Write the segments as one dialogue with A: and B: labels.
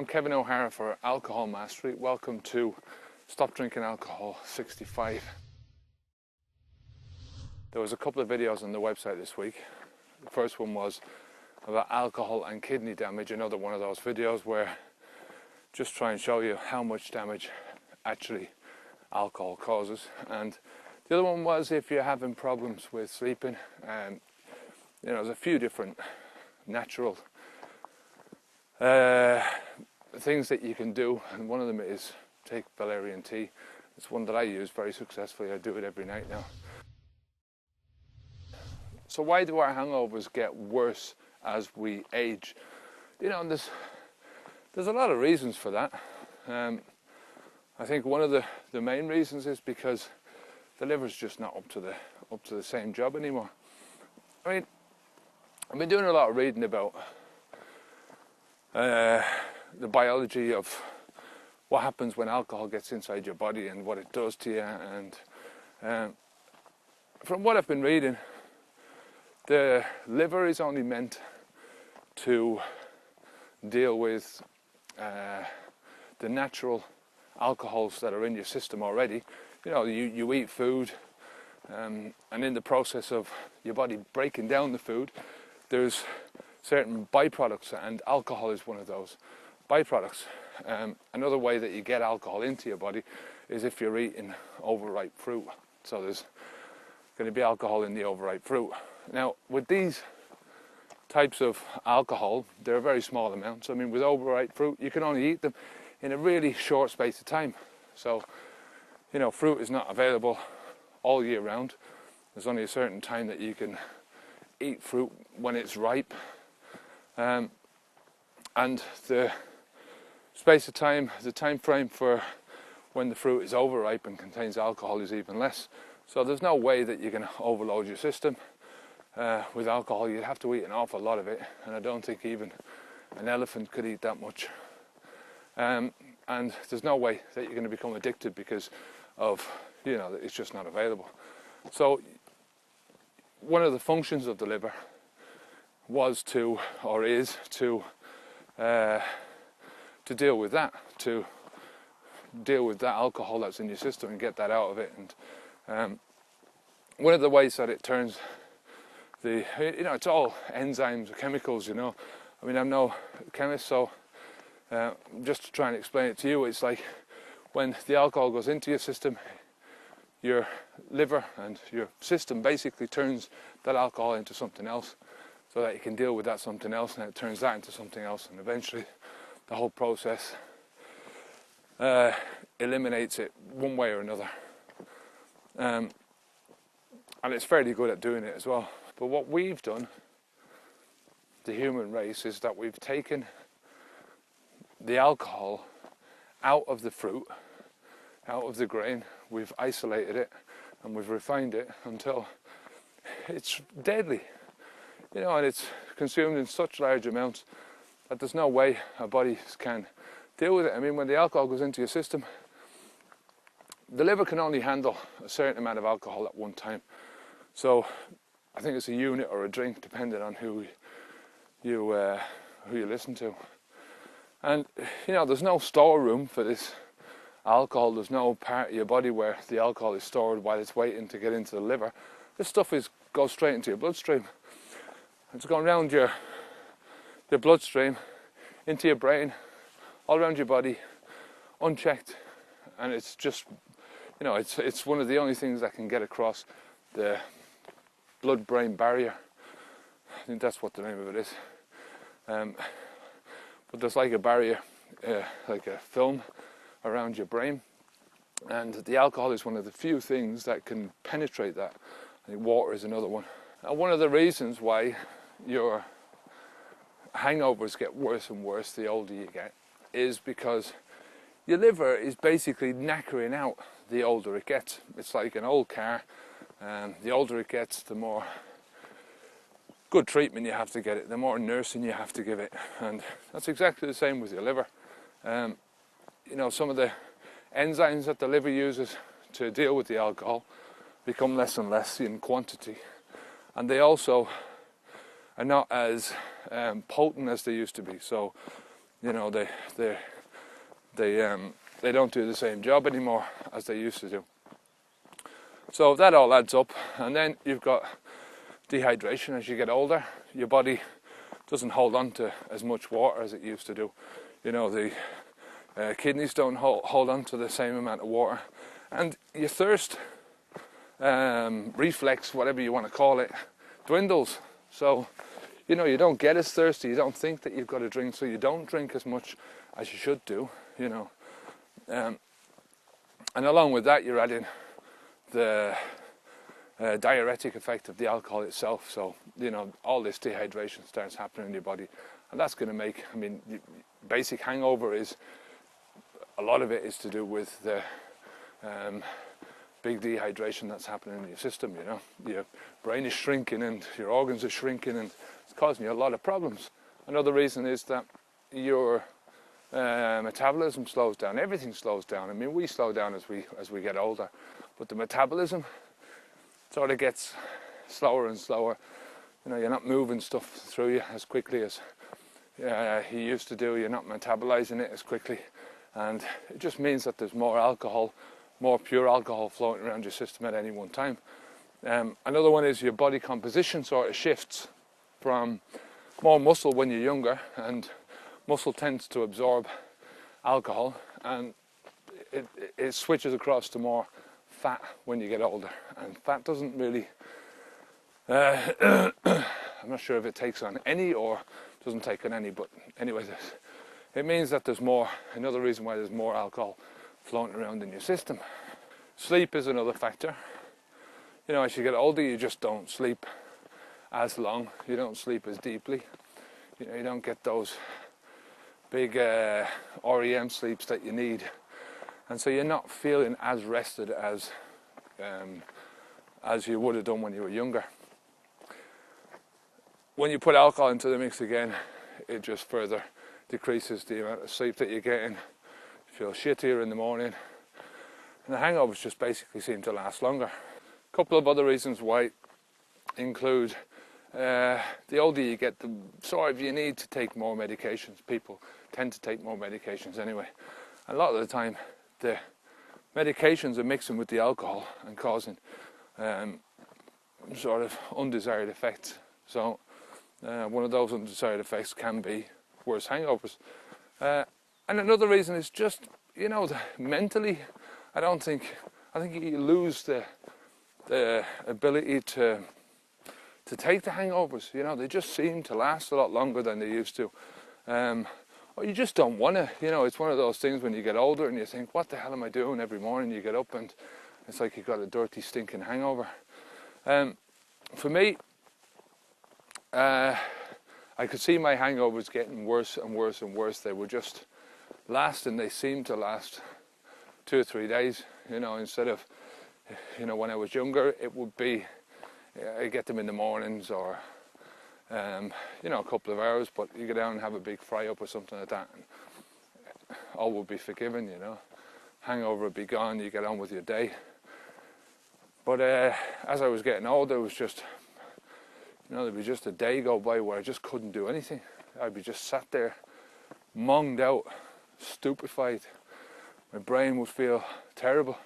A: I'm Kevin O'Hara for Alcohol Mastery. Welcome to Stop Drinking Alcohol 65. There was a couple of videos on the website this week. The first one was about alcohol and kidney damage, another one of those videos where just try and show you how much damage actually alcohol causes. And the other one was if you're having problems with sleeping, there's a few different natural things that you can do, and one of them is take valerian tea. It's one that I use very successfully. I do it every night now. So why do our hangovers get worse as we age? And there's a lot of reasons for that. I think one of the main reasons is because the liver's just not up to the same job anymore. I mean, I've been doing a lot of reading about the biology of what happens when alcohol gets inside your body and what it does to you. And from what I've been reading, the liver is only meant to deal with the natural alcohols that are in your system already. You eat food, and in the process of your body breaking down the food, there's certain byproducts, and alcohol is one of those byproducts. Another way that you get alcohol into your body is if you're eating overripe fruit. So there's going to be alcohol in the overripe fruit. Now, with these types of alcohol, they're very small amounts. I mean, with overripe fruit, you can only eat them in a really short space of time. So, fruit is not available all year round. There's only a certain time that you can eat fruit when it's ripe. And the space of time, the time frame for when the fruit is overripe and contains alcohol is even less. So there's no way that you can overload your system with alcohol. You'd have to eat an awful lot of it, and I don't think even an elephant could eat that much. And there's no way that you're going to become addicted because of, it's just not available. So one of the functions of the liver is to deal with that, to deal with that alcohol that's in your system and get that out of it. And one of the ways that it turns it's all enzymes, chemicals, I mean, I'm no chemist, so just to try and explain it to you, it's like when the alcohol goes into your system, your liver and your system basically turns that alcohol into something else so that you can deal with that something else, and it turns that into something else, and eventually the whole process eliminates it one way or another. And it's fairly good at doing it as well. But what we've done, the human race, is that we've taken the alcohol out of the fruit, out of the grain, we've isolated it and we've refined it until it's deadly, and it's consumed in such large amounts that there's no way our bodies can deal with it. I mean, when the alcohol goes into your system, the liver can only handle a certain amount of alcohol at one time. So I think it's a unit or a drink, depending on who you listen to. And there's no storeroom for this alcohol. There's no part of your body where the alcohol is stored while it's waiting to get into the liver. This stuff goes straight into your bloodstream. It's going around your bloodstream, into your brain, all around your body, unchecked, and it's just, it's one of the only things that can get across the blood-brain barrier. I think that's what the name of it is. But there's like a barrier, like a film around your brain, and the alcohol is one of the few things that can penetrate that. I think water is another one. And one of the reasons why your hangovers get worse and worse the older you get is because your liver is basically knackering out the older it gets. It's like an old car, and the older it gets, the more good treatment you have to get it, the more nursing you have to give it. And that's exactly the same with your liver. Some of the enzymes that the liver uses to deal with the alcohol become less and less in quantity, and they also are not as potent as they used to be. So you know, they don't do the same job anymore as they used to do. So that all adds up, and then you've got dehydration. As you get older, your body doesn't hold on to as much water as it used to do. You know, the kidneys don't hold on to the same amount of water, and your thirst reflex, whatever you want to call it, dwindles. So, you know, you don't get as thirsty, you don't think that you've got to drink, so you don't drink as much as you should do, you know. And along with that, you're adding the diuretic effect of the alcohol itself. So, you know, all this dehydration starts happening in your body, and that's going to make, I mean, basic hangover is, a lot of it is to do with the big dehydration that's happening in your system, you know. Your brain is shrinking and your organs are shrinking, and it's causing you a lot of problems. Another reason is that your metabolism slows down. Everything slows down. I mean, we slow down as we get older, but the metabolism sort of gets slower and slower. You know, you're not moving stuff through you as quickly as you used to do. You're not metabolizing it as quickly, and it just means that there's more alcohol, more pure alcohol floating around your system at any one time. Another one is your body composition sort of shifts from more muscle when you're younger, and muscle tends to absorb alcohol, and it switches across to more fat when you get older. And fat doesn't really, I'm not sure if it takes on any or doesn't take on any, but anyway, it means that there's more, another reason why there's more alcohol floating around in your system. Sleep is another factor. You know, as you get older, you just don't sleep as long, you don't sleep as deeply, you know, you don't get those big REM sleeps that you need, and so you're not feeling as rested as you would have done when you were younger. When you put alcohol into the mix again, it just further decreases the amount of sleep that you're getting. You feel shittier in the morning, and the hangovers just basically seem to last longer. A couple of other reasons why include the older you get, the sort of you need to take more medications. People tend to take more medications anyway. A lot of the time, the medications are mixing with the alcohol and causing sort of undesired effects. So one of those undesired effects can be worse hangovers. And another reason is just, you know, mentally, I think you lose the ability to take the hangovers. You know, they just seem to last a lot longer than they used to. Or you just don't want to, you know, it's one of those things when you get older and you think, what the hell am I doing every morning? You get up and it's like you've got a dirty, stinking hangover. For me, I could see my hangovers getting worse and worse and worse. They were just lasting, they seemed to last 2 or 3 days, you know, instead of, you know, when I was younger, it would be, I get them in the mornings or, you know, a couple of hours, but you go down and have a big fry up or something like that, and all would be forgiven, you know. Hangover would be gone, you get on with your day. But as I was getting older, it was just, you know, there'd be just a day go by where I just couldn't do anything. I'd be just sat there, munged out, stupefied. My brain would feel terrible.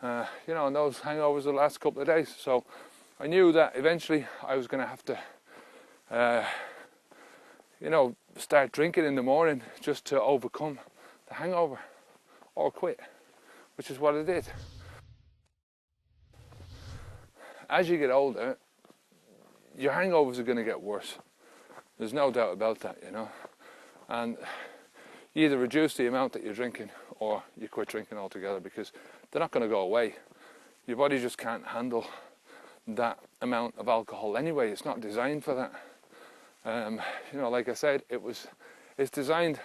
A: You know, and those hangovers the last couple of days. So I knew that eventually I was going to have to, you know, start drinking in the morning just to overcome the hangover or quit, which is what I did. As you get older, your hangovers are going to get worse. There's no doubt about that, you know. And you either reduce the amount that you're drinking or you quit drinking altogether, because they're not going to go away. Your body just can't handle that amount of alcohol anyway. It's not designed for that. You know, like I said, it's designed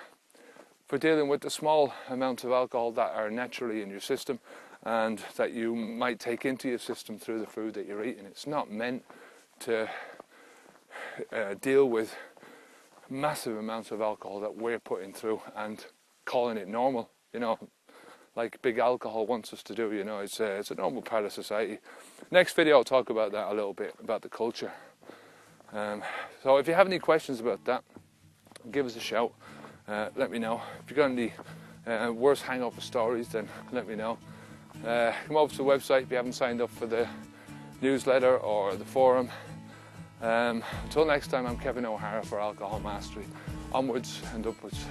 A: for dealing with the small amounts of alcohol that are naturally in your system and that you might take into your system through the food that you're eating. It's not meant to deal with massive amounts of alcohol that we're putting through and calling it normal, you know, like big alcohol wants us to do. You know, it's a normal part of society. Next video I'll talk about that a little bit, about the culture. So if you have any questions about that, give us a shout. let me know. If you've got any worst hangover stories, then let me know. Come over to the website if you haven't signed up for the newsletter or the forum. Until next time, I'm Kevin O'Hara for Alcohol Mastery. Onwards and upwards.